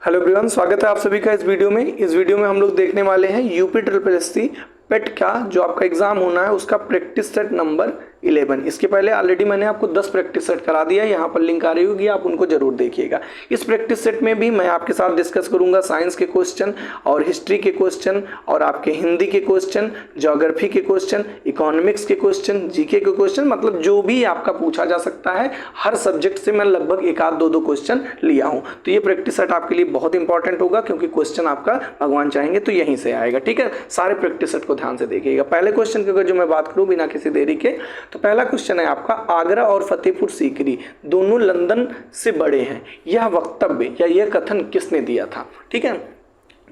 Hello everyone, स्वागत है आप सभी का इस वीडियो में। इस वीडियो में हम लोग देखने वाले हैं यूपी ट्रिपल एससी पेट का जो आपका एग्जाम होना है उसका प्रैक्टिस सेट नंबर 11। इसके पहले ऑलरेडी मैंने आपको 10 प्रैक्टिस सेट करा दिया है, यहाँ पर लिंक आ रही होगी, आप उनको जरूर देखिएगा। इस प्रैक्टिस सेट में भी मैं आपके साथ डिस्कस करूंगा साइंस के क्वेश्चन और हिस्ट्री के क्वेश्चन और आपके हिंदी के क्वेश्चन, ज्योग्राफी के क्वेश्चन, इकोनॉमिक्स के क्वेश्चन, जीके के क्वेश्चन, मतलब जो भी आपका पूछा जा सकता है हर सब्जेक्ट से मैं लगभग एक आध दो क्वेश्चन लिया हूँ। तो ये प्रैक्टिस सेट आपके लिए बहुत इंपॉर्टेंट होगा क्योंकि क्वेश्चन आपका भगवान चाहेंगे तो यहीं से आएगा। ठीक है, सारे प्रैक्टिस सेट को ध्यान से देखिएगा। पहले क्वेश्चन की अगर जो मैं बात करूं बिना किसी देरी के, तो पहला क्वेश्चन है आपका, आगरा और फतेहपुर सीकरी दोनों लंदन से बड़े हैं, यह वक्तव्य या यह कथन किसने दिया था? ठीक है,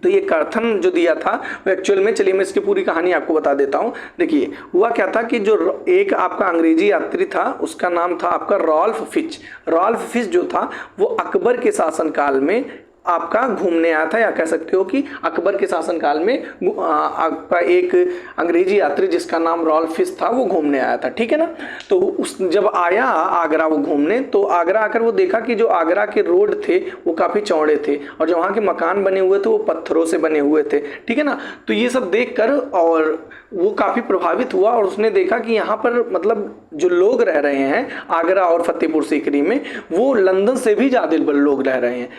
तो ये कथन जो दिया था वो एक्चुअल में, चलिए मैं इसकी पूरी कहानी आपको बता देता हूँ। देखिए हुआ क्या था कि जो एक आपका अंग्रेजी यात्री था उसका नाम था आपका रॉल्फ फिच। रॉल्फ फिच जो था वो अकबर के शासनकाल में आपका घूमने आया था, या कह सकते हो कि अकबर के शासनकाल में आपका एक अंग्रेजी यात्री जिसका नाम रॉल्फ फिच था वो घूमने आया था। ठीक है ना, तो उस जब आया आगरा वो घूमने, तो आगरा आकर वो देखा कि जो आगरा के रोड थे वो काफ़ी चौड़े थे और जो वहाँ के मकान बने हुए थे वो पत्थरों से बने हुए थे। ठीक है ना, तो ये सब देख कर और वो काफ़ी प्रभावित हुआ और उसने देखा कि यहाँ पर मतलब जो लोग रह रहे हैं आगरा और फतेहपुर सीकरी में वो लंदन से भी ज़्यादा लोग रह रहे हैं।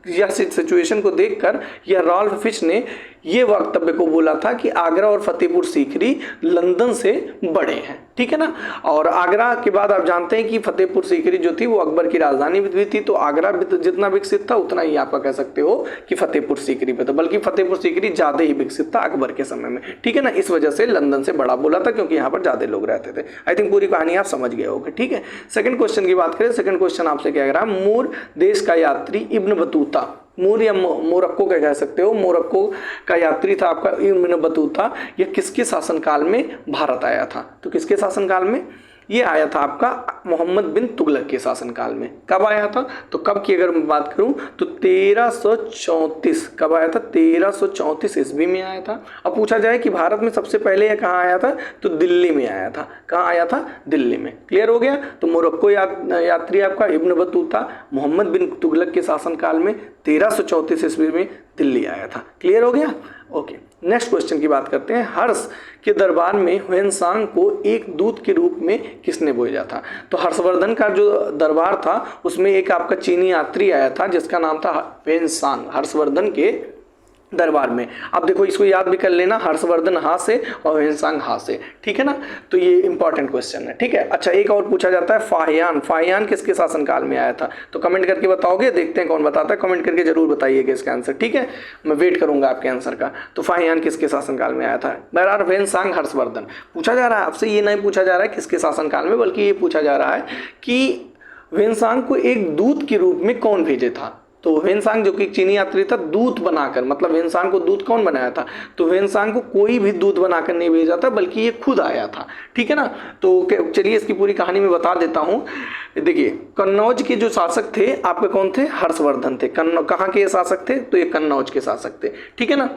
यह सिचुएशन को देखकर यह रॉल्फ फिच ने ये वक्तव्य को बोला था कि आगरा और फतेहपुर सीकरी लंदन से बड़े हैं। ठीक है ना, और आगरा के बाद आप जानते हैं कि फतेहपुर सीकरी जो थी वो अकबर की राजधानी भी थी, तो आगरा जितना विकसित था उतना ही आपका कह सकते हो कि फतेहपुर सीकरी पे था, बल्कि फतेहपुर सीकरी ज़्यादा ही विकसित था अकबर के समय में। ठीक है ना, इस वजह से लंदन से बड़ा बोला था क्योंकि यहाँ पर ज़्यादा लोग रहते थे। आई थिंक पूरी कहानी आप समझ गए होगे। ठीक है, सेकंड क्वेश्चन की बात करें। सेकंड क्वेश्चन आपसे क्या कह रहा है, मूर देश का यात्री इब्न बतूता, मूर या मोरक्को का कह सकते हो, मोरक्को का यात्री था आपका इब्न बतूता, यह किसके शासनकाल में भारत आया था? तो किसके शासनकाल में ये आया था? आपका मोहम्मद बिन तुगलक के शासनकाल में। कब आया था? तो कब की अगर मैं बात करूं तो 1334। कब आया था? 1334 ईस्वी में आया था। अब पूछा जाए कि भारत में सबसे पहले यह कहाँ आया था, तो दिल्ली में आया था। कहाँ आया था? दिल्ली में। क्लियर हो गया? तो मोरक्को यात्री आपका इब्न बतूता मोहम्मद बिन तुगलक के शासनकाल में 1334 ईस्वी में दिल्ली आया था। क्लियर हो गया? ओके, नेक्स्ट क्वेश्चन की बात करते हैं। हर्ष के दरबार में ह्वेनसांग को एक दूत के रूप में किसने भेजा था? तो हर्षवर्धन का जो दरबार था उसमें एक आपका चीनी यात्री आया था जिसका नाम था ह्वेनसांग, हर्षवर्धन के दरबार में। अब देखो इसको याद भी कर लेना, हर्षवर्धन हा से और ह्वेनसांग हा से। ठीक है ना, तो ये इंपॉर्टेंट क्वेश्चन है। ठीक है, अच्छा एक और पूछा जाता है, फाहियान। फाहियान किसके शासनकाल में आया था? तो कमेंट करके बताओगे, देखते हैं कौन बताता है। कमेंट करके जरूर बताइएगा इसका आंसर। ठीक है, मैं वेट करूंगा आपके आंसर का। तो फाहियान किसके शासनकाल में आया था? बहरहाल ह्वेनसांग हर्षवर्धन पूछा जा रहा है आपसे, ये नहीं पूछा जा रहा है किसके शासनकाल में, बल्कि ये पूछा जा रहा है कि ह्वेनसांग को एक दूत के रूप में कौन भेजे था? तो ह्वेनसांग जो कि चीनी यात्री था, दूत बनाकर, मतलब ह्वेनसांग को दूत कौन बनाया था? तो ह्वेनसांग को कोई भी दूत बनाकर नहीं भेजा था, बल्कि ये खुद आया था। ठीक है ना, तो चलिए इसकी पूरी कहानी में बता देता हूँ। देखिए कन्नौज के जो शासक थे आपके कौन थे? हर्षवर्धन थे। कहाँ के शासक थे? तो ये कन्नौज के शासक थे। ठीक है ना,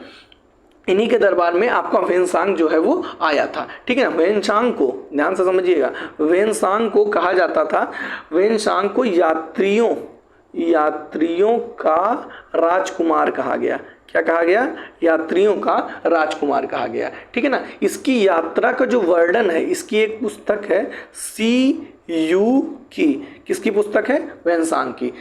इन्हीं के दरबार में आपका ह्वेनसांग जो है वो आया था। ठीक है ना, ह्वेनसांग को ध्यान से समझिएगा, ह्वेनसांग को कहा जाता था, ह्वेनसांग को यात्रियों का राजकुमार कहा गया। क्या कहा गया? यात्रियों का राजकुमार कहा गया। ठीक है ना, इसकी यात्रा का जो वर्णन है, इसकी एक पुस्तक है CU की। किसकी पुस्तक है? ह्वेनसांग की।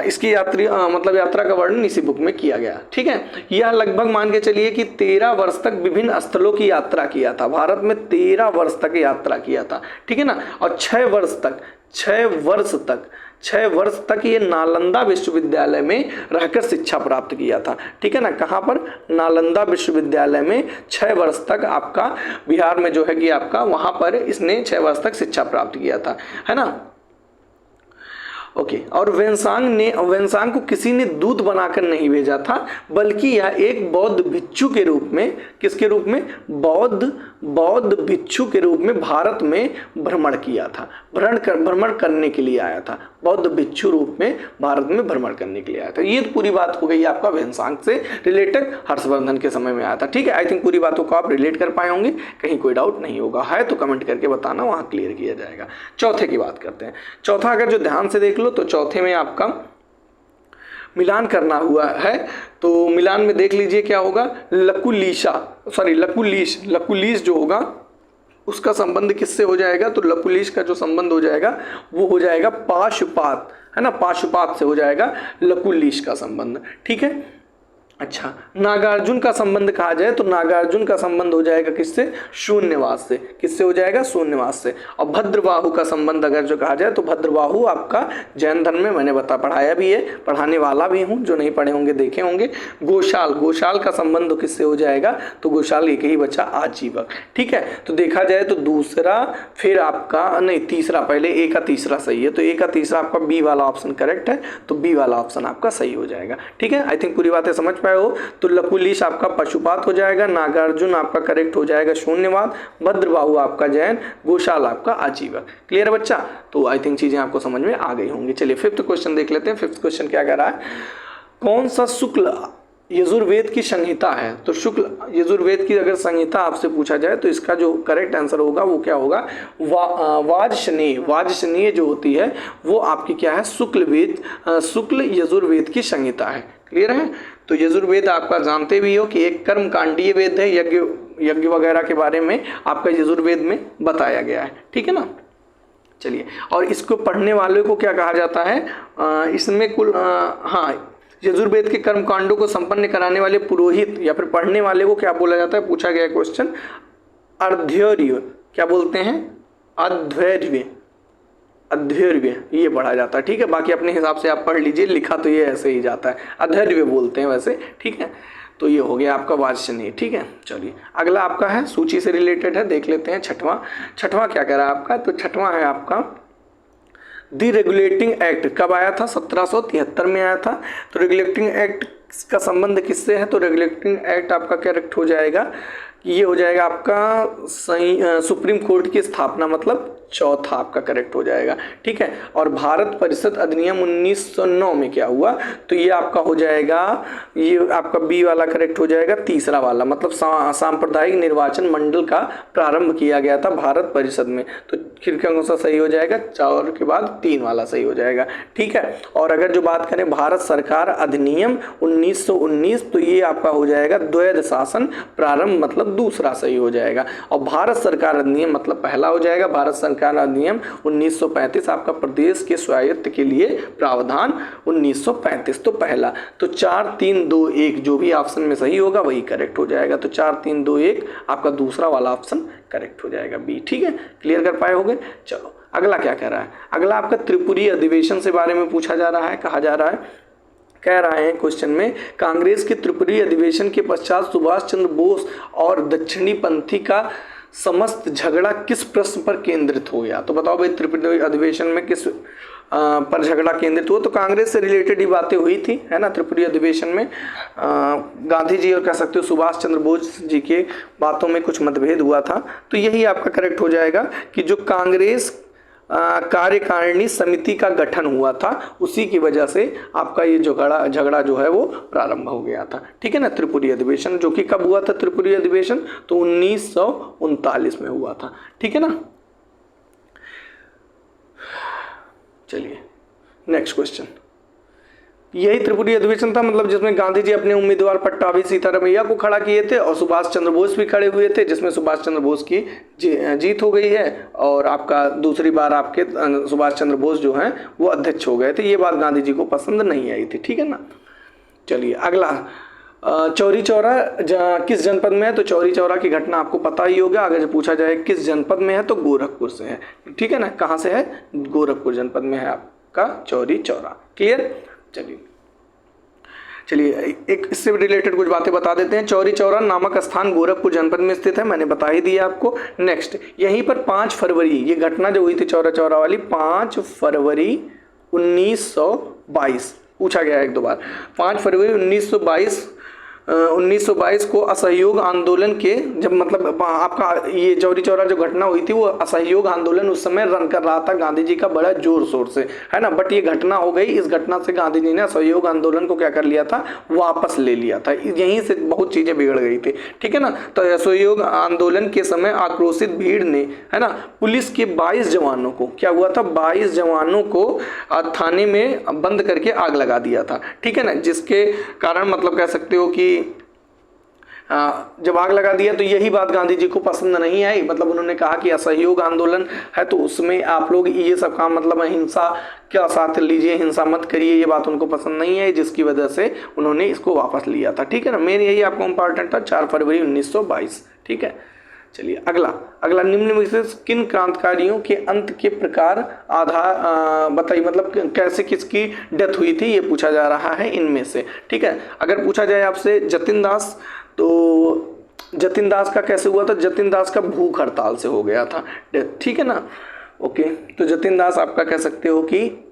इसकी यात्रा का वर्णन इसी बुक में किया गया। ठीक है, यह लगभग मान के चलिए कि 13 वर्ष तक विभिन्न स्थलों की यात्रा किया था। भारत में 13 वर्ष तक यात्रा किया था। ठीक है ना, और 6 वर्ष तक ये नालंदा विश्वविद्यालय में रहकर शिक्षा प्राप्त किया था। ठीक है ना, कहाँ पर? नालंदा विश्वविद्यालय में 6 वर्ष तक आपका बिहार में जो है कि आपका वहाँ पर इसने 6 वर्ष तक शिक्षा प्राप्त किया था, है ना। ओके, और ह्वेनसांग को किसी ने दूत बनाकर नहीं भेजा था, बल्कि यह एक बौद्ध भिक्षु के रूप में, किसके रूप में? बौद्ध भिक्षु के रूप में भारत में भ्रमण किया था। भ्रमण करने के लिए आया था, बौद्ध भिक्षु रूप में भारत में भ्रमण करने के लिए आया था। ये पूरी बात हो गई आपका ह्वेनसांग से रिलेटेड, हर्षवर्धन के समय में आया था। ठीक है, आई थिंक पूरी बातों को आप रिलेट कर पाए होंगे, कहीं कोई डाउट नहीं होगा। है तो कमेंट करके बताना, वहाँ क्लियर किया जाएगा। चौथे की बात करते हैं। चौथा अगर जो ध्यान से देख लो तो चौथे में आपका मिलान करना हुआ है तो मिलान में देख लीजिए क्या होगा, लकुलीश जो होगा उसका संबंध किससे हो जाएगा, तो लकुलीश का जो संबंध हो जाएगा वो हो जाएगा पाशुपात, है ना, पाशुपात से हो जाएगा लकुलीश का संबंध। ठीक है। अच्छा, नागार्जुन का संबंध कहा जाए तो नागार्जुन का संबंध हो जाएगा किससे, शून्यवाद से। किससे हो जाएगा, शून्यवाद से। और भद्रबाहु का संबंध अगर जो कहा जाए तो भद्रबाहु आपका जैन धर्म में मैंने पढ़ाया भी है, पढ़ाने वाला भी हूँ, जो नहीं पढ़े होंगे देखे होंगे। गोशाल का संबंध किससे हो जाएगा, तो गोशाल एक ही बचा, आजीवक। ठीक है। तो देखा जाए तो दूसरा, फिर आपका नहीं तीसरा, पहले ए का तीसरा सही है तो ए का तीसरा आपका बी वाला ऑप्शन करेक्ट है, तो बी वाला ऑप्शन आपका सही हो जाएगा। ठीक है। आई थिंक पूरी बातें समझ हो। तो लकुलीश आपका पशुपात हो जाएगा, नागार्जुन आपका करेक्ट हो जाएगा शून्यवाद, भद्रबाहु आपका जैन, गोशाल आपका आजीवक। क्लियर बच्चा। तो आई थिंक चीजें आपको समझ में आ गई होंगी। चलिए फिफ्थ क्वेश्चन देख लेते हैं। फिफ्थ क्वेश्चन क्या कह रहा है, कौन सा शुक्ल यजुर्वेद की संहिता है। तो शुक्ल यजुर्वेद की अगर संहिता आपसे पूछा जाए तो इसका जो करेक्ट आंसर होगा वो क्या होगा, वाजसनेय जो होती है वो आपकी क्या है, शुक्ल यजुर्वेद की संहिता है। क्लियर है। तो यजुर्वेद आपका जानते भी हो कि एक कर्मकांडीय वेद है, यज्ञ वगैरह के बारे में आपका यजुर्वेद में बताया गया है। ठीक है ना। चलिए, और इसको पढ़ने वाले को क्या कहा जाता है, इसमें कुल यजुर्वेद के कर्मकांडों को संपन्न कराने वाले पुरोहित या फिर पढ़ने वाले को क्या बोला जाता है, पूछा गया क्वेश्चन, अध्यर्य। क्या बोलते हैं, अध्यर्य ये पढ़ा जाता है। ठीक है। बाकी अपने हिसाब से आप पढ़ लीजिए, लिखा तो ये ऐसे ही जाता है, अध्यर्य बोलते हैं वैसे। ठीक है। तो ये हो गया आपका वाजसनेय। ठीक है। चलिए अगला आपका है, सूची से रिलेटेड है, देख लेते हैं। छठवां क्या कह रहा है आपका, तो छठवां है आपका दी रेगुलेटिंग एक्ट। कब आया था, 1773 में आया था। तो रेगुलेटिंग एक्ट का संबंध किससे है, तो रेगुलेटिंग एक्ट आपका करेक्ट हो जाएगा, ये हो जाएगा आपका सुप्रीम कोर्ट की स्थापना, मतलब चौथा आपका करेक्ट हो जाएगा। ठीक है। और भारत परिषद अधिनियम 1909 में क्या हुआ, तो ये आपका हो जाएगा, ये आपका बी वाला करेक्ट हो जाएगा, तीसरा वाला, मतलब सांप्रदायिक निर्वाचन मंडल का प्रारंभ किया गया था भारत परिषद में। तो फिर कौन सा सही हो जाएगा, 4 के बाद 3 वाला सही हो जाएगा। ठीक है। और अगर जो बात करें भारत सरकार अधिनियम 1919, तो ये आपका हो जाएगा द्वैध शासन प्रारंभ, मतलब दूसरा सही हो जाएगा। और भारत सरकार अधिनियम मतलब पहला हो जाएगा। भारत सरकार अधिनियम 1935 आपका प्रदेश के स्वायत्त के लिए प्रावधान 1935, तो पहला। तो 4 3 2 1 जो भी ऑप्शन में सही होगा वही करेक्ट हो जाएगा। तो 4 3 2 1 आपका दूसरा वाला ऑप्शन करेक्ट हो जाएगा, बी। ठीक है। क्लियर कर पाए होंगे। चलो अगला क्या कह रहा है, अगला आपका त्रिपुरी अधिवेशन से बारे में पूछा जा रहा है, कहा जा रहा है, कह रहे हैं क्वेश्चन में, कांग्रेस के त्रिपुरी अधिवेशन के पश्चात सुभाष चंद्र बोस और दक्षिणी पंथी का समस्त झगड़ा किस प्रश्न पर केंद्रित हो गया। तो बताओ भाई, त्रिपुरी अधिवेशन में किस पर झगड़ा केंद्रित हुआ। तो कांग्रेस से रिलेटेड ही बातें हुई थी, है ना। त्रिपुरी अधिवेशन में गांधी जी और कह सकते हो सुभाष चंद्र बोस जी के बातों में कुछ मतभेद हुआ था। तो यही आपका करेक्ट हो जाएगा कि जो कांग्रेस कार्यकारिणी समिति का गठन हुआ था, उसी की वजह से आपका ये झगड़ा जो है वो प्रारंभ हो गया था। ठीक है ना। त्रिपुरी अधिवेशन जो कि कब हुआ था, त्रिपुरी अधिवेशन तो 1939 में हुआ था। ठीक है ना। चलिए नेक्स्ट क्वेश्चन, यही त्रिपुरी अधिवेशन था, मतलब जिसमें गांधी जी अपने उम्मीदवार पट्टाभी सीतारामैया को खड़ा किए थे और सुभाष चंद्र बोस भी खड़े हुए थे, जिसमें सुभाष चंद्र बोस की जीत हो गई है और आपका दूसरी बार आपके सुभाष चंद्र बोस जो हैं वो अध्यक्ष हो गए थे। ये बात गांधी जी को पसंद नहीं आई थी। ठीक है ना। चलिए अगला, चौरी चौरा किस जनपद में है, तो चौरी चौरा की घटना आपको पता ही होगा। अगर पूछा जाए किस जनपद में है तो गोरखपुर से है। ठीक है ना। कहाँ से है, गोरखपुर जनपद में है आपका चौरी चौरा। क्लियर। चलिए एक इससे रिलेटेड कुछ बातें बता देते हैं। चौरी चौरा नामक स्थान गोरखपुर जनपद में स्थित है, मैंने बता ही दिया आपको। नेक्स्ट, यहीं पर 5 फरवरी, ये घटना जो हुई थी चौरा चौरा वाली, 5 फरवरी 1922 पूछा गया एक दो बार। 5 फरवरी 1922 1922 को असहयोग आंदोलन के जब मतलब आपका ये चौरी चौरा जो घटना हुई थी वो असहयोग आंदोलन उस समय रन कर रहा था गांधी जी का बड़ा जोर शोर से, है ना। बट ये घटना हो गई, इस घटना से गांधी जी ने असहयोग आंदोलन को क्या कर लिया था, वापस ले लिया था। यहीं से बहुत चीजें बिगड़ गई थी, ठीक है ना। तो असहयोग आंदोलन के समय आक्रोशित भीड़ ने, है ना, पुलिस के 22 जवानों को क्या हुआ था, 22 जवानों को थाने में बंद करके आग लगा दिया था, ठीक है ना। जिसके कारण मतलब कह सकते हो कि जब आग लगा दिया तो यही बात गांधी जी को पसंद नहीं आई। मतलब उन्होंने कहा कि असहयोग आंदोलन है तो उसमें आप लोग ये सब काम मतलब हिंसा का साथ लीजिए, हिंसा मत करिए, ये बात उनको पसंद नहीं है, जिसकी वजह से उन्होंने इसको वापस लिया था, ठीक है ना। मेन यही आपको इम्पॉर्टेंट था, 4 फरवरी 1922, ठीक है। चलिए अगला निम्न में से किन क्रांतिकारियों के अंत के प्रकार आधार बताइए, मतलब कैसे किसकी डेथ हुई थी, ये पूछा जा रहा है इनमें से, ठीक है। अगर पूछा जाए आपसे जतिन दास, तो जतिन दास का कैसे हुआ था, जतिन दास का भूख हड़ताल से हो गया था डेथ, ठीक है ना। ओके, तो जतिन दास आपका कह सकते हो कि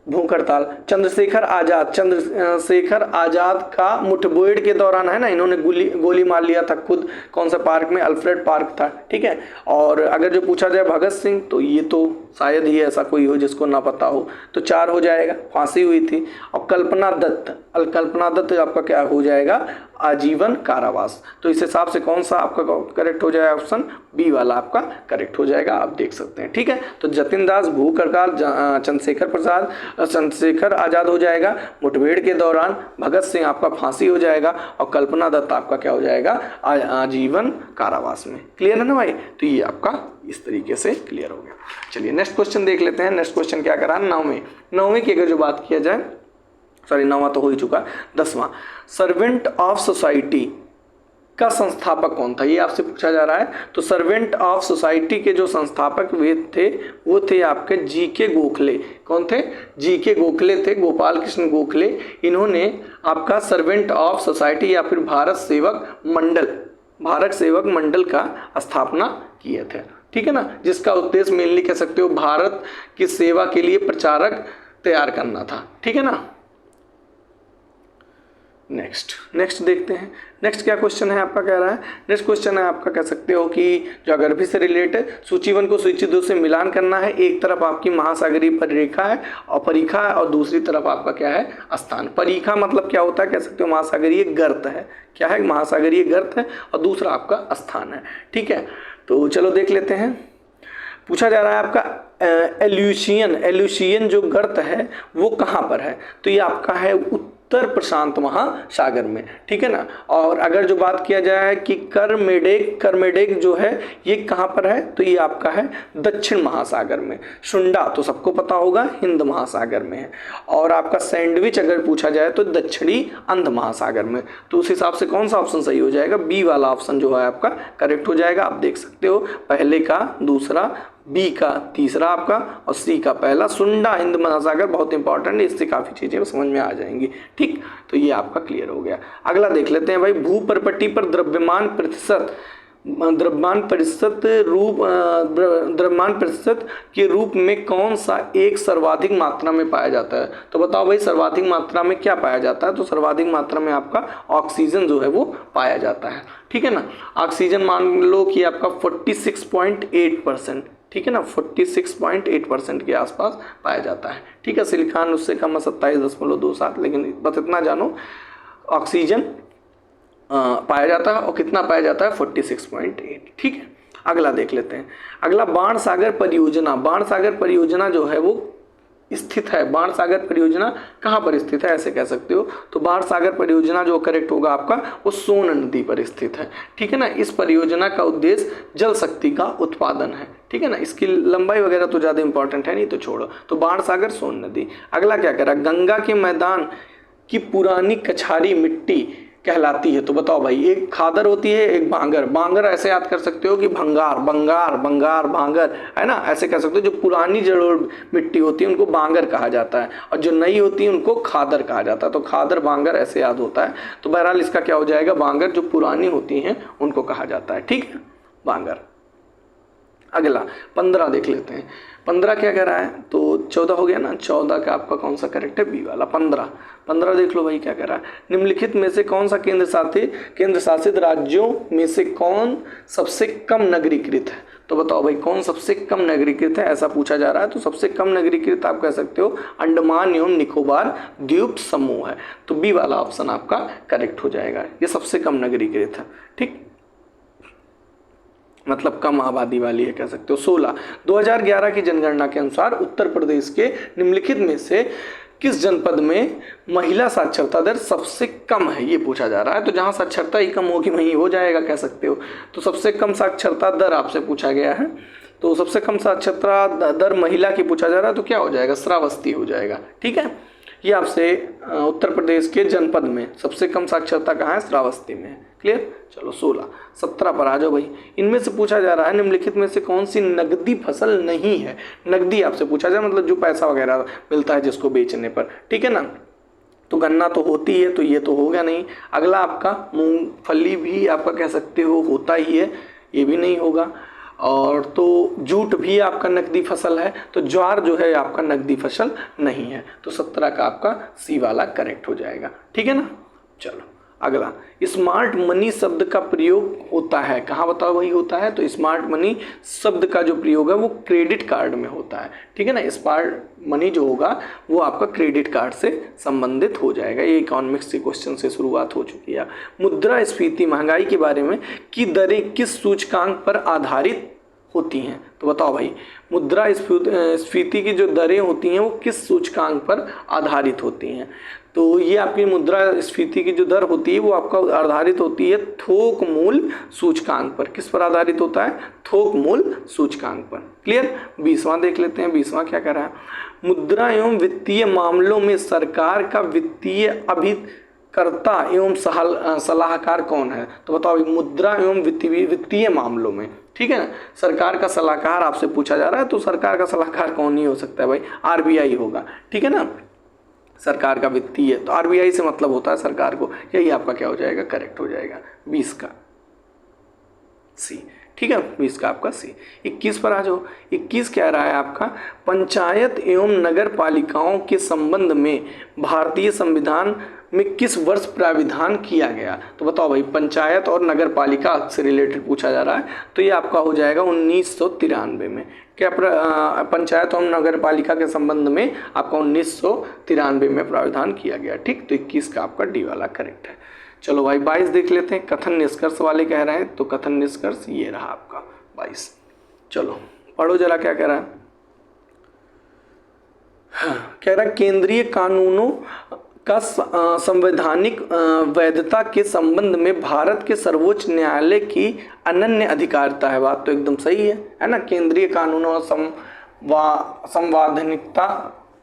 भूख हड़ताल। चंद्रशेखर आजाद का मुठभेड़ के दौरान, है ना, इन्होंने गोली मार लिया था खुद, कौन सा पार्क में, अल्फ्रेड पार्क था, ठीक है। और अगर जो पूछा जाए भगत सिंह, तो ये तो शायद ही ऐसा कोई हो जिसको ना पता हो, तो 4 हो जाएगा, फांसी हुई थी। और कल्पना दत्त आपका क्या हो जाएगा, आजीवन कारावास। तो इस हिसाब से कौन सा आपका करेक्ट हो जाएगा, ऑप्शन बी वाला आपका करेक्ट हो जाएगा, आप देख सकते हैं, ठीक है। तो जतिन दास भूख हड़ताल, चंद्रशेखर आजाद हो जाएगा मुठभेड़ के दौरान, भगत सिंह आपका फांसी हो जाएगा, और कल्पना दत्त आपका क्या हो जाएगा, आजीवन कारावास में। क्लियर है ना भाई, तो ये आपका इस तरीके से क्लियर हो गया। चलिए नेक्स्ट क्वेश्चन देख लेते हैं। नेक्स्ट क्वेश्चन क्या करा, 9वीं की अगर जो बात किया जाए, सॉरी 9वां तो हो ही चुका, 10वां, सर्वेंट ऑफ सोसाइटी का संस्थापक कौन था, ये आपसे पूछा जा रहा है। तो सर्वेंट ऑफ सोसाइटी के जो संस्थापक वे थे वो थे आपके जीके गोखले। कौन थे, जीके गोखले थे, गोपाल कृष्ण गोखले। इन्होंने आपका सर्वेंट ऑफ सोसाइटी या फिर भारत सेवक मंडल का स्थापना किए थे, ठीक है ना। जिसका उद्देश्य मेनली कह सकते हो भारत की सेवा के लिए प्रचारक तैयार करना था, ठीक है ना। नेक्स्ट देखते हैं। नेक्स्ट क्या क्वेश्चन है आपका, कह रहा है, नेक्स्ट क्वेश्चन है आपका कह सकते हो कि ज्योग्राफी से रिलेटेड, सूची 1 को सूची 2 से मिलान करना है। एक तरफ आपकी महासागरीय परिरेखा है और परीखा है, और दूसरी तरफ आपका क्या है, स्थान। परीखा मतलब क्या होता है, कह सकते हो महासागरीय गर्त है, क्या है, महासागरीय गर्त है, और दूसरा आपका स्थान है, ठीक है। तो चलो देख लेते हैं। पूछा जा रहा है आपका एल्यूशियन जो गर्त है वो कहाँ पर है, तो ये आपका है उत्तर प्रशांत महासागर में, ठीक है ना। और अगर जो बात किया जाए कि करमेडेक जो है ये कहाँ पर है, तो ये आपका है दक्षिण महासागर में। सुंडा तो सबको पता होगा हिंद महासागर में है। और आपका सैंडविच अगर पूछा जाए तो दक्षिणी अंध महासागर में। तो उस हिसाब से कौन सा ऑप्शन सही हो जाएगा, बी वाला ऑप्शन जो है आपका करेक्ट हो जाएगा। आप देख सकते हो पहले का दूसरा, बी का तीसरा आपका, और सी का पहला। सुंडा हिंद महासागर बहुत इंपॉर्टेंट है, इससे काफ़ी चीज़ें समझ में आ जाएंगी, ठीक। तो ये आपका क्लियर हो गया। अगला देख लेते हैं भाई, भूपर्पट्टी पर द्रव्यमान प्रतिशत के रूप में कौन सा एक सर्वाधिक मात्रा में पाया जाता है। तो बताओ भाई सर्वाधिक मात्रा में क्या पाया जाता है, तो सर्वाधिक मात्रा में आपका ऑक्सीजन जो है वो पाया जाता है, ठीक है ना। ऑक्सीजन मान लो कि आपका 46.8%, ठीक है ना, 46.8% के आसपास पाया जाता है, ठीक है। सिलिकॉन उससे कम है 27.27, लेकिन बस इतना जानो ऑक्सीजन पाया जाता है, और कितना पाया जाता है 46.8, ठीक है। अगला देख लेते हैं। अगला बाणसागर परियोजना जो है वो स्थित है। बाणसागर परियोजना कहाँ पर स्थित है, ऐसे कह सकते हो। तो बाणसागर परियोजना जो करेक्ट होगा आपका वो सोन नदी पर स्थित है, ठीक है ना। इस परियोजना का उद्देश्य जल शक्ति का उत्पादन है, ठीक है ना। इसकी लंबाई वगैरह तो ज़्यादा इंपॉर्टेंट है नहीं, तो छोड़ो। तो बाणसागर सोन नदी। अगला क्या कह रहा है, गंगा के मैदान की पुरानी कछारी मिट्टी कहलाती है। तो बताओ भाई, एक खादर होती है, एक बांगर ऐसे याद कर सकते हो कि बंगार भांगर, है ना, ऐसे कह सकते हो। जो पुरानी जड़ मिट्टी होती है उनको बांगर कहा जाता है, और जो नई होती है उनको खादर कहा जाता है। तो खादर बांगर ऐसे याद होता है। तो बहरहाल इसका क्या हो जाएगा, बांगर जो पुरानी होती हैं उनको कहा जाता है, ठीक है, बांगर। अगला 15 देख लेते हैं। 15 क्या कह रहा है, तो 14 हो गया ना, 14 का आपका कौन सा करेक्ट है, बी वाला। 15 देख लो भाई क्या कह रहा है, निम्नलिखित में से कौन सा केंद्र शासित राज्यों में से कौन सबसे कम नगरीकृत है। तो बताओ भाई कौन सबसे कम नगरीकृत है, ऐसा पूछा जा रहा है। तो सबसे कम नगरीकृत आप कह सकते हो अंडमान एवं निकोबार द्वीप समूह है। तो बी वाला ऑप्शन आपका करेक्ट हो जाएगा, ये सबसे कम नगरीकृत है। ठीक, मतलब कम आबादी वाली है कह सकते हो। 16 2011 की जनगणना के अनुसार उत्तर प्रदेश के निम्नलिखित में से किस जनपद में महिला साक्षरता दर सबसे कम है, ये पूछा जा रहा है। तो जहां साक्षरता ही कम होगी वहीं हो जाएगा कह सकते हो। तो सबसे कम साक्षरता दर आपसे पूछा गया है, तो सबसे कम साक्षरता दर महिला की पूछा जा रहा है, तो क्या हो जाएगा, श्रावस्ती हो जाएगा। ठीक है, ये आपसे उत्तर प्रदेश के जनपद में सबसे कम साक्षरता कहाँ है, श्रावस्ती में है। क्लियर, चलो 16 17 पर आ जाओ भाई। इनमें से पूछा जा रहा है निम्नलिखित में से कौन सी नकदी फसल नहीं है। नकदी आपसे पूछा जाए मतलब जो पैसा वगैरह मिलता है जिसको बेचने पर, ठीक है ना। तो गन्ना तो होती है, तो ये तो होगा नहीं। अगला आपका मूंगफली भी आपका कह सकते हो होता ही है, ये भी नहीं होगा। और तो जूट भी आपका नकदी फसल है, तो ज्वार जो है आपका नकदी फसल नहीं है। तो 17 का आपका सी वाला करेक्ट हो जाएगा। ठीक है ना, चलो अगला, स्मार्ट मनी शब्द का प्रयोग होता है कहाँ, बताओ वही होता है। तो स्मार्ट मनी शब्द का जो प्रयोग है वो क्रेडिट कार्ड में होता है। ठीक है ना, स्मार्ट मनी जो होगा वो आपका क्रेडिट कार्ड से संबंधित हो जाएगा। ये इकोनॉमिक्स के क्वेश्चन से शुरुआत हो चुकी है। मुद्रास्फीति महंगाई के बारे में की दरें किस सूचकांक पर आधारित होती हैं। तो बताओ भाई मुद्रास्फीति की जो दरें होती हैं वो किस सूचकांक पर आधारित होती हैं। तो ये आपकी मुद्रास्फीति की जो दर होती है वो आपका आधारित होती है थोक मूल सूचकांक पर। किस पर आधारित होता है, थोक मूल सूचकांक पर। क्लियर, 20वां देख लेते हैं। 20वां क्या कह रहा है, मुद्रा एवं वित्तीय मामलों में सरकार का वित्तीय अभिकर्ता एवं सलाहकार कौन है। तो बताओ मुद्रा एवं वित्तीय मामलों में, ठीक है ना, सरकार का सलाहकार आपसे पूछा जा रहा है। तो सरकार का सलाहकार कौन नहीं हो सकता है भाई, आरबीआई होगा। ठीक है ना, सरकार का वित्तीय, तो आरबीआई से मतलब होता है सरकार को। यही आपका क्या हो जाएगा, करेक्ट हो जाएगा 20 का सी। ठीक है, 20 का आपका सी। 21 पर आ जाओ। 21 कह रहा है आपका पंचायत एवं नगर पालिकाओं के संबंध में भारतीय संविधान में किस वर्ष प्राविधान किया गया। तो बताओ भाई पंचायत और नगर पालिका से रिलेटेड पूछा जा रहा है, तो ये आपका हो जाएगा 1993 में। क्या पंचायत और नगर पालिका के संबंध में आपका 1993 में प्राविधान किया गया। ठीक, तो 21 का आपका डी वाला करेक्ट है। चलो भाई 22 देख लेते हैं। कथन निष्कर्ष वाले कह रहे हैं, तो कथन निष्कर्ष ये रहा आपका 22। चलो पढ़ो जरा क्या कह रहा है। कह रहा है केंद्रीय कानूनों का संवैधानिक वैधता के संबंध में भारत के सर्वोच्च न्यायालय की अनन्य अधिकारिता है। बात तो एकदम सही है ना। केंद्रीय कानूनों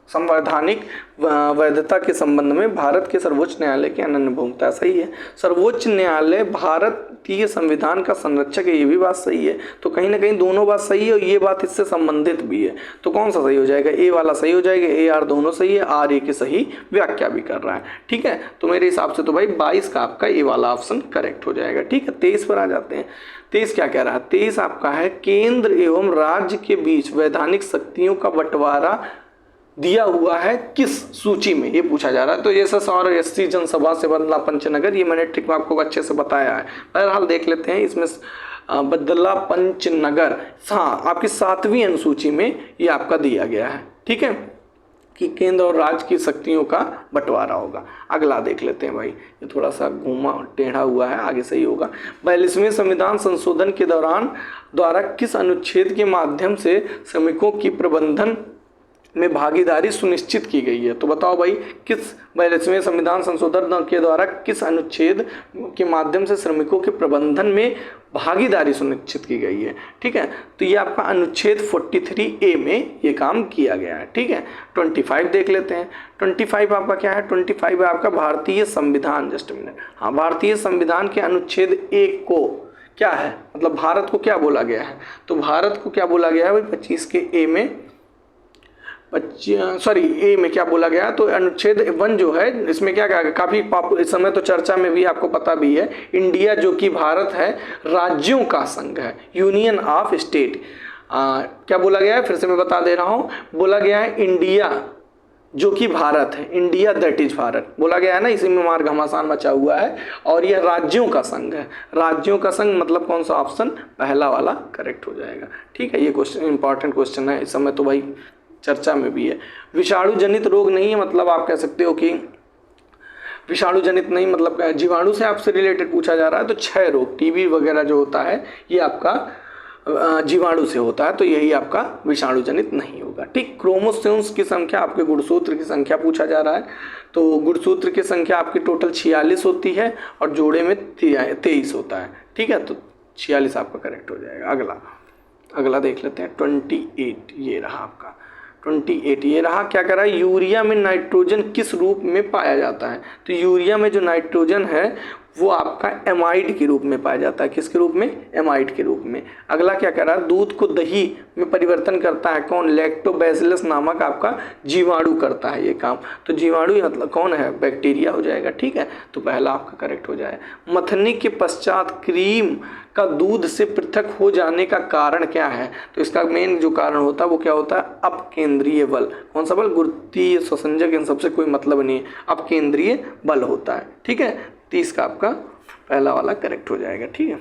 संवैधानिक वैधता के संबंध में भारत के सर्वोच्च न्यायालय की अनन्य भूमिका, सही है। सर्वोच्च न्यायालय भारतीय संविधान का संरक्षक है, ये भी बात सही है। तो कहीं ना कहीं दोनों बात सही है और ये बात इससे संबंधित भी है। तो कौन सा सही हो जाएगा, ए वाला सही हो जाएगा। ए आर दोनों सही है, आर ए की सही व्याख्या भी कर रहा है। ठीक है, तो मेरे हिसाब से तो भाई 22 का आपका ए वाला ऑप्शन करेक्ट हो जाएगा। ठीक है, 23 पर आ जाते हैं। 23 क्या कह रहा है, 23 आपका है केंद्र एवं राज्य के बीच वैधानिक शक्तियों का बंटवारा दिया हुआ है किस सूची में, ये पूछा जा रहा है। तो एसएस और एससी जनसभा से बदला पंचनगर, ये मैंने ट्रिक में आपको अच्छे से बताया है। बहरहाल देख लेते हैं इसमें बदला पंचनगर, हाँ आपकी 7वीं अनुसूची में ये आपका दिया गया है। ठीक है, कि केंद्र और राज्य की शक्तियों का बंटवारा होगा। अगला देख लेते हैं भाई, ये थोड़ा सा घूमा टेढ़ा हुआ है, आगे सही होगा। 42वें संविधान संशोधन के द्वारा किस अनुच्छेद के माध्यम से श्रमिकों की प्रबंधन में भागीदारी सुनिश्चित की गई है। तो बताओ भाई किस 42वें संविधान संशोधन के द्वारा किस अनुच्छेद के माध्यम से श्रमिकों के प्रबंधन में भागीदारी सुनिश्चित की गई है। ठीक है, तो ये आपका अनुच्छेद 43A में ये काम किया गया है। ठीक है, 25 देख लेते हैं। 25 आपका क्या है, 25 है आपका भारतीय संविधान, जस्ट मिनट, हाँ भारतीय संविधान के अनुच्छेद 1 को क्या है, मतलब भारत को क्या बोला गया है। तो भारत को क्या बोला गया है भाई 25 के ए में, ए में क्या बोला गया। तो अनुच्छेद 1 जो है इसमें क्या कहा, काफी इस समय तो चर्चा में भी आपको पता भी है, इंडिया जो कि भारत है राज्यों का संघ है, यूनियन ऑफ स्टेट। क्या बोला गया है, फिर से मैं बता दे रहा हूँ, बोला गया है इंडिया जो कि भारत है, इंडिया दैट इज भारत बोला गया है ना, इसी में मार घमासान मचा हुआ है। और यह राज्यों का संघ है, राज्यों का संघ मतलब कौन सा ऑप्शन, पहला वाला करेक्ट हो जाएगा। ठीक है, ये क्वेश्चन इंपॉर्टेंट क्वेश्चन है, इस समय तो भाई चर्चा में भी है। विषाणु जनित रोग नहीं है, मतलब आप कह सकते हो कि विषाणु जनित नहीं, मतलब जीवाणु से आपसे रिलेटेड पूछा जा रहा है तो क्षय रोग, टीबी वगैरह जो होता है ये आपका जीवाणु से होता है, तो यही आपका विषाणु जनित नहीं होगा। ठीक, क्रोमोसोम्स की संख्या, आपके गुणसूत्र की संख्या पूछा जा रहा है, तो गुणसूत्र की संख्या आपकी टोटल 46 होती है और जोड़े में 23 होता है। ठीक है, तो 46 आपका करेक्ट हो जाएगा। अगला देख लेते हैं 28, ये रहा आपका 28, ये रहा। क्या कह रहा है, यूरिया में नाइट्रोजन किस रूप में पाया जाता है, तो यूरिया में जो नाइट्रोजन है वो आपका एमाइड के रूप में पाया जाता है। किसके रूप में, एमाइड के रूप में। अगला क्या कह रहा है, दूध को दही में परिवर्तन करता है कौन, लैक्टोबैसिलस नामक आपका जीवाणु करता है ये काम, तो जीवाणु मतलब कौन है, बैक्टीरिया हो जाएगा। ठीक है, तो पहला आपका करेक्ट हो जाएगा। मथनी के पश्चात क्रीम का दूध से पृथक हो जाने का कारण क्या है, तो इसका मेन जो कारण होता है वो क्या होता है, अपकेंद्रीय बल। कौन सा बल, गुरुत्वीय स्वसंजक, इन सबसे कोई मतलब नहीं है, अपकेंद्रीय बल होता है। ठीक है, 30 का आपका पहला वाला करेक्ट हो जाएगा। ठीक है,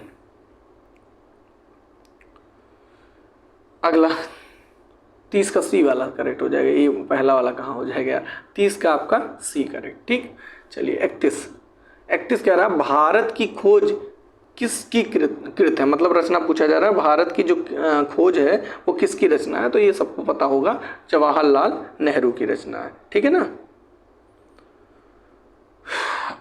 अगला 30 का सी वाला करेक्ट हो जाएगा, ये पहला वाला कहाँ हो जाएगा यार, 30 का आपका सी करेक्ट। ठीक, चलिए 31 कह रहा है भारत की खोज किसकी कृत है, मतलब रचना पूछा जा रहा है, भारत की जो खोज है वो किसकी रचना है, तो ये सबको पता होगा, जवाहरलाल नेहरू की रचना है। ठीक है ना।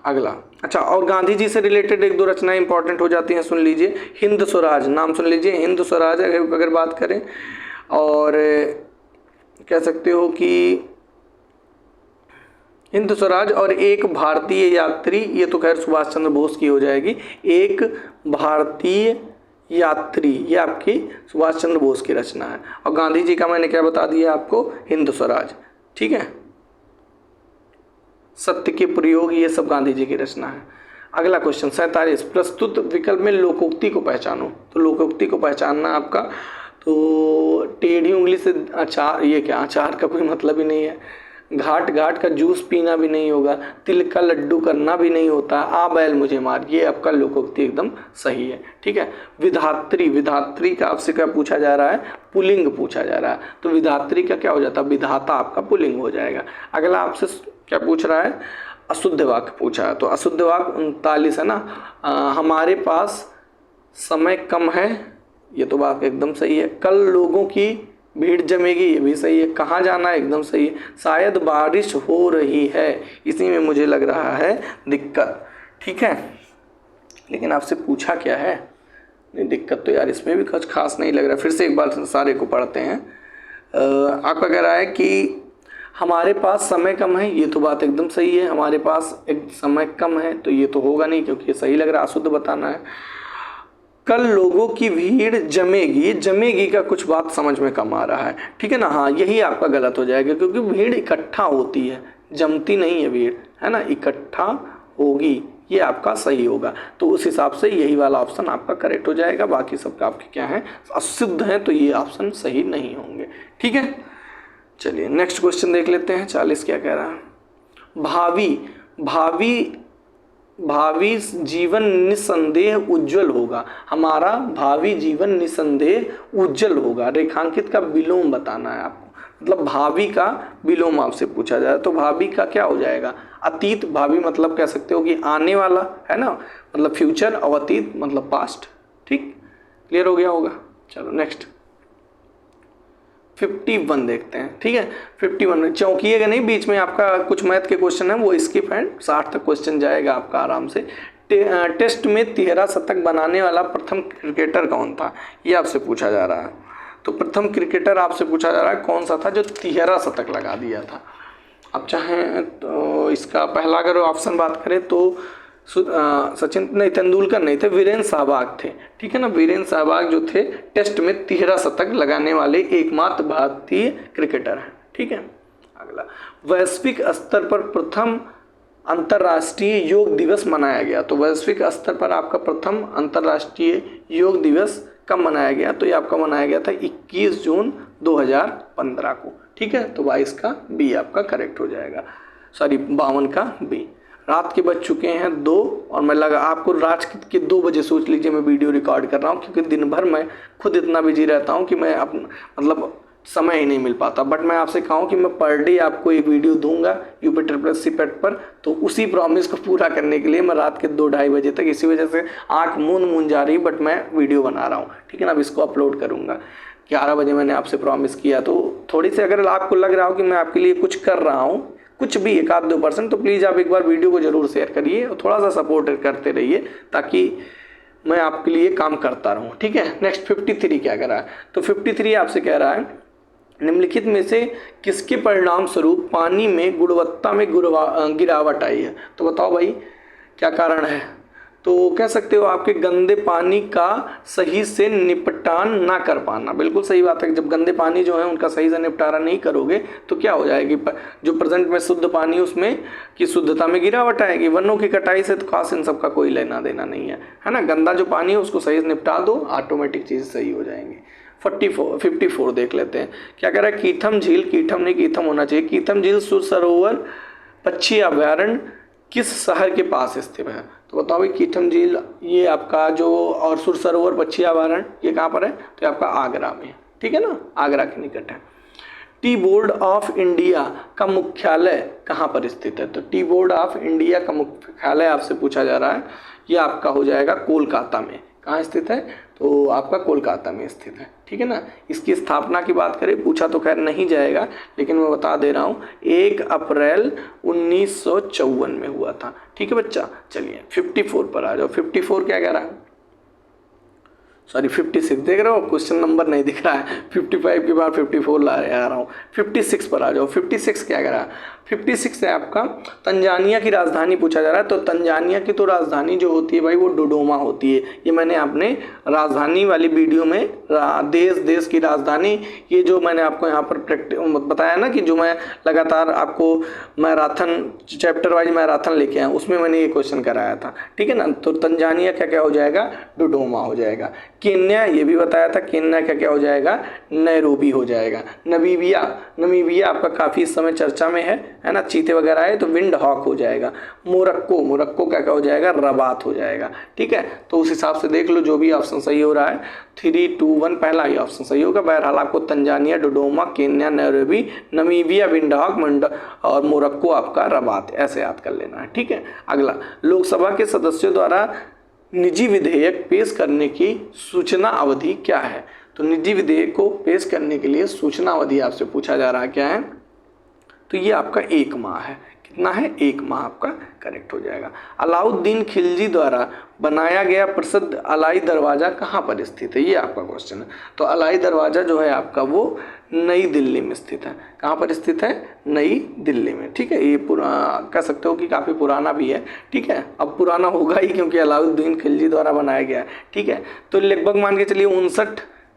अगला, अच्छा, और गांधी जी से रिलेटेड एक दो रचनाएं इंपॉर्टेंट हो जाती हैं, सुन लीजिए। हिंद स्वराज, नाम सुन लीजिए, हिंद स्वराज अगर बात करें, और कह सकते हो कि हिंद स्वराज और एक भारतीय यात्री, ये तो खैर सुभाष चंद्र बोस की हो जाएगी, एक भारतीय यात्री, ये आपकी सुभाष चंद्र बोस की रचना है। और गांधी जी का मैंने क्या बता दिया आपको, हिंद स्वराज। ठीक है, सत्य के प्रयोग, ये सब गांधी जी की रचना है। अगला क्वेश्चन 47, प्रस्तुत विकल्प में लोकोक्ति को पहचानो, तो लोकोक्ति को पहचानना आपका, तो टेढ़ी उंगली से अचार, ये क्या, अचार का कोई मतलब ही नहीं है, घाट घाट का जूस पीना भी नहीं होगा, तिल का लड्डू करना भी नहीं होता, आ बैल मुझे मार, ये आपका लोकोक्ति एकदम सही है। ठीक है, विधात्री, विधात्री का आपसे क्या पूछा जा रहा है, पुल्लिंग पूछा जा रहा है, तो विधात्री का क्या हो जाता है, विधाता आपका पुल्लिंग हो जाएगा। अगला आपसे क्या पूछ रहा है, अशुद्ध वाक्य पूछा है, तो अशुद्ध वाक्य 39 है ना, हमारे पास समय कम है, ये तो बात एकदम सही है। कल लोगों की भीड़ जमेगी, ये भी सही है। कहाँ जाना है, एकदम सही है। शायद बारिश हो रही है, इसी में मुझे लग रहा है दिक्कत। ठीक है, लेकिन आपसे पूछा क्या है, नहीं दिक्कत तो यार इसमें भी कुछ खास नहीं लग रहा। फिर से एक बार सारे को पढ़ते हैं। आपका कह रहा है कि हमारे पास समय कम है, ये तो बात एकदम सही है, हमारे पास एक समय कम है, तो ये तो होगा नहीं क्योंकि ये सही लग रहा है, अशुद्ध बताना है। कल लोगों की भीड़ जमेगी, जमेगी का कुछ बात समझ में कम आ रहा है। ठीक है ना, हाँ यही आपका गलत हो जाएगा, क्योंकि भीड़ इकट्ठा होती है, जमती नहीं है भीड़, है ना, इकट्ठा होगी, ये आपका सही होगा। तो उस हिसाब से यही वाला ऑप्शन आपका करेक्ट हो जाएगा। बाकी सबका आपके क्या है, अशुद्ध है, तो ये ऑप्शन सही नहीं होंगे। ठीक है, चलिए नेक्स्ट क्वेश्चन देख लेते हैं। 40 क्या कह रहा है, भावी जीवन निसंदेह उज्जवल होगा, हमारा भावी जीवन निसंदेह उज्जवल होगा। रेखांकित का विलोम बताना है आपको, मतलब भावी का विलोम आपसे पूछा जाए तो भावी का क्या हो जाएगा, अतीत। भावी मतलब कह सकते हो कि आने वाला, है ना, मतलब फ्यूचर, और अतीत मतलब पास्ट। ठीक, क्लियर हो गया होगा। चलो नेक्स्ट 51 देखते हैं। ठीक है, 51 चौंकिएगा नहीं, बीच में आपका कुछ मैथ के क्वेश्चन है वो स्किप है, 60 तक क्वेश्चन जाएगा आपका आराम से। टेस्ट में 13 शतक बनाने वाला प्रथम क्रिकेटर कौन था, ये आपसे पूछा जा रहा है। तो प्रथम क्रिकेटर आपसे पूछा जा रहा है कौन सा था जो 13 शतक लगा दिया था। अब चाहें तो इसका पहला अगर ऑप्शन बात करें तो सचिन नहीं, तेंदुलकर नहीं थे, वीरेंद्र सहवाग थे। ठीक है ना, वीरेंद्र सहवाग जो थे टेस्ट में 13 शतक लगाने वाले एकमात्र भारतीय क्रिकेटर हैं। ठीक है, अगला वैश्विक स्तर पर प्रथम अंतर्राष्ट्रीय योग दिवस मनाया गया, तो वैश्विक स्तर पर आपका प्रथम अंतर्राष्ट्रीय योग दिवस कब मनाया गया, तो ये आपका मनाया गया था 21 जून 2015 को। ठीक है, तो 22 का बी आपका करेक्ट हो जाएगा, सॉरी 52 का बी। रात के बज चुके हैं 2 और मैं लगा आपको रात के 2 बजे सोच लीजिए मैं वीडियो रिकॉर्ड कर रहा हूँ, क्योंकि दिन भर मैं खुद इतना बिजी रहता हूँ कि मैं मतलब समय ही नहीं मिल पाता। बट मैं आपसे कहूँ कि मैं पर डे आपको एक वीडियो दूंगा यूपी ट्रिपल एससी पेट पर, तो उसी प्रॉमिस को पूरा करने के लिए मैं रात के 2-2:30 बजे तक, इसी वजह से आँख मूंद जा रही, बट मैं वीडियो बना रहा हूँ। ठीक है ना, अब इसको अपलोड करूँगा। 11 बजे मैंने आपसे प्रॉमिस किया, तो थोड़ी सी अगर आपको लग रहा हो कि मैं आपके लिए कुछ कर रहा हूँ, कुछ भी 1-2%, तो प्लीज़ आप एक बार वीडियो को ज़रूर शेयर करिए और थोड़ा सा सपोर्ट करते रहिए, ताकि मैं आपके लिए काम करता रहूँ। ठीक है, नेक्स्ट 53 क्या कह रहा है, तो 53 आपसे कह रहा है निम्नलिखित में से किसके परिणाम स्वरूप पानी में गुणवत्ता में गिरावट आई है। तो बताओ भाई क्या कारण है। तो कह सकते हो आपके गंदे पानी का सही से निपटान ना कर पाना। बिल्कुल सही बात है, जब गंदे पानी जो है उनका सही से निपटारा नहीं करोगे तो क्या हो जाएगी, जो प्रेजेंट में शुद्ध पानी उसमें की शुद्धता में गिरावट आएगी। वनों की कटाई से तो खास इन सब का कोई लेना देना नहीं है ना। गंदा जो पानी है उसको सही से निपटा दो, ऑटोमेटिक चीज़ सही हो जाएंगी। 54 देख लेते हैं क्या कह रहा है। कीथम झील, कीथम नहीं कीथम होना चाहिए, कीथम झील सुर सरोवर पक्षी अभयारण्य किस शहर के पास स्थित है। तो बताओ भाई कीथम झील ये आपका जो, और सुर सरोवर पक्षी अभयारण्य ये कहाँ पर है, तो ये आपका आगरा में है। ठीक है ना, आगरा के निकट है। टी बोर्ड ऑफ इंडिया का मुख्यालय कहाँ पर स्थित है। तो टी बोर्ड ऑफ इंडिया का मुख्यालय आपसे पूछा जा रहा है, ये आपका हो जाएगा कोलकाता में। कहाँ स्थित है, तो आपका कोलकाता में स्थित है। ठीक है ना। इसकी स्थापना की बात करें, पूछा तो खैर नहीं जाएगा, लेकिन मैं बता दे रहा हूँ 1 अप्रैल 1954 में हुआ था। ठीक है बच्चा, चलिए 54 पर आ जाओ। 54 क्या कह रहा है, सॉरी 56 देख रहे हो, क्वेश्चन नंबर नहीं दिख रहा है। 55 के बाद 54 ला रहा हूँ। 56 पर आ जाओ। 56 क्या कह रहा है, 56 है आपका तंजानिया की राजधानी पूछा जा रहा है। तो तंजानिया की तो राजधानी जो होती है भाई वो डोडोमा होती है। ये मैंने अपने राजधानी वाली वीडियो में देश की राजधानी, ये जो मैंने आपको यहाँ पर बताया ना कि जो मैं लगातार आपको मैराथन चैप्टर वाइज मैराथन लेके आया, उसमें मैंने ये क्वेश्चन कराया था। ठीक है ना। तो तंजानिया क्या क्या हो जाएगा, डोडोमा हो जाएगा। केन्या ये भी बताया था, केन्या क्या क्या हो जाएगा, नैरोबी हो जाएगा। नमीबिया आपका काफ़ी इस समय चर्चा में है ना, चीते वगैरह है, तो विंड हॉक हो जाएगा। मोरक्को क्या क्या हो जाएगा, रबात हो जाएगा। ठीक है, तो उस हिसाब से देख लो जो भी ऑप्शन सही हो रहा है। 3, 2, 1 पहला ही ऑप्शन सही होगा। बहरहाल आपको Tanzania, Dodoma, Kenya, Nairobi, Namibia, Windhoek और मोरक्को आपका रबात, ऐसे याद कर लेना है। ठीक है। अगला, लोकसभा के सदस्यों द्वारा निजी विधेयक पेश करने की सूचना अवधि क्या है। तो निजी विधेयक को पेश करने के लिए सूचना अवधि आपसे पूछा जा रहा है क्या है, तो ये आपका 1 माह है। कितना है, 1 माह आपका करेक्ट हो जाएगा। अलाउद्दीन खिलजी द्वारा बनाया गया प्रसिद्ध अलाई दरवाज़ा कहाँ पर स्थित है, ये आपका क्वेश्चन है। तो अलाई दरवाज़ा जो है आपका वो नई दिल्ली में स्थित है। कहाँ पर स्थित है, नई दिल्ली में। ठीक है, ये कह सकते हो कि काफ़ी पुराना भी है। ठीक है, अब पुराना होगा ही क्योंकि अलाउद्दीन खिलजी द्वारा बनाया गया है। ठीक है, तो लगभग मान के चलिए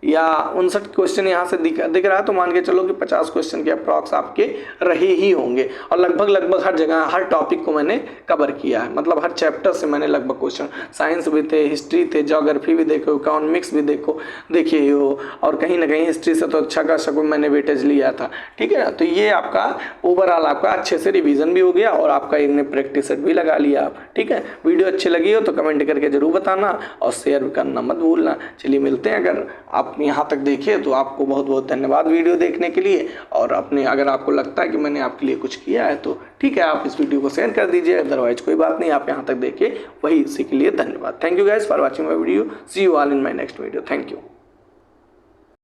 59 क्वेश्चन यहाँ से दिख रहा है, तो मान के चलो कि 50 क्वेश्चन के अप्रॉक्स आपके रहे ही होंगे। और लगभग हर जगह हर टॉपिक को मैंने कवर किया है, मतलब हर चैप्टर से मैंने लगभग क्वेश्चन, साइंस भी थे, हिस्ट्री थे, ज्योग्राफी भी देखो, इकोनॉमिक्स भी देखिए हो, और कहीं ना कहीं हिस्ट्री से तो अच्छा खासा मैंने वेटेज लिया था। ठीक है ना। तो ये आपका ओवरऑल आपका अच्छे से रिविजन भी हो गया और आपका इन्हें प्रैक्टिस सेट भी लगा लिया आप। ठीक है, वीडियो अच्छी लगी हो तो कमेंट करके जरूर बताना और शेयर करना मत भूलना। चलिए मिलते हैं। अगर आप यहाँ तक देखिए तो आपको बहुत बहुत धन्यवाद वीडियो देखने के लिए। और अगर आपको लगता है कि मैंने आपके लिए कुछ किया है तो ठीक है, आप इस वीडियो को शेयर कर दीजिए, अदरवाइज कोई बात नहीं, आप यहाँ तक देखिए वही इसी के लिए धन्यवाद। Thank you guys for watching my video. See you all in my next video. Thank you.